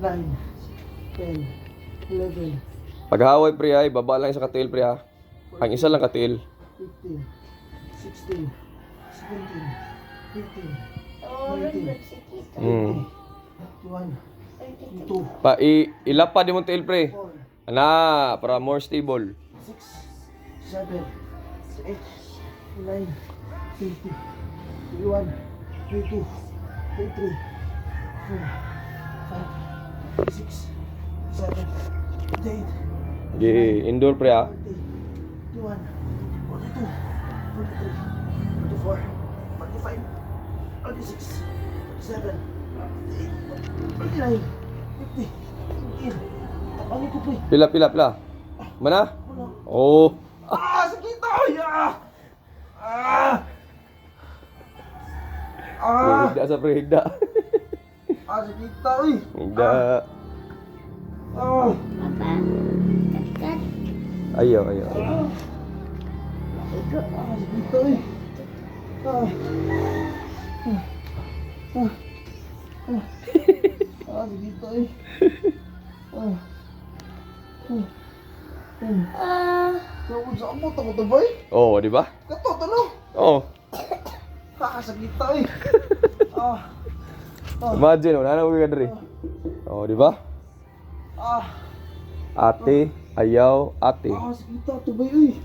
9, 10, 11, Paghaway pre ay, baba lang sa katil pre ha. Ang isa lang katil. 15, 16, 17, 18, Oh, 19, nagsikita. 21, 22, Ilapa di mo tail pre. 4, Ana, para more stable. 6, 7, 8, 9, 20, 21, 22, 23, 4, 5, 6, 7, 8, Di indoor pre ha. 41, 42, 43, 44, 45, 46, 47, 48, 49, 50, 51. Tapangin ko, pre. Pila. Mana? Wala. Oh. Sakit! Ay! Higda sa pre, higda. Sakit! Ay! Higda. Papa, kat-kat. Ayo. Igo. Sakit! Ay! Sakit! Ay! Tawag sa amot ako to, boy. Oh, di ba? Kato, talo. Oh. Sakit! Ay! Imagine, wala na ka diri. Oh, di ba? Ate, ayaw, ate. Sakit! Ito, boy. Ay!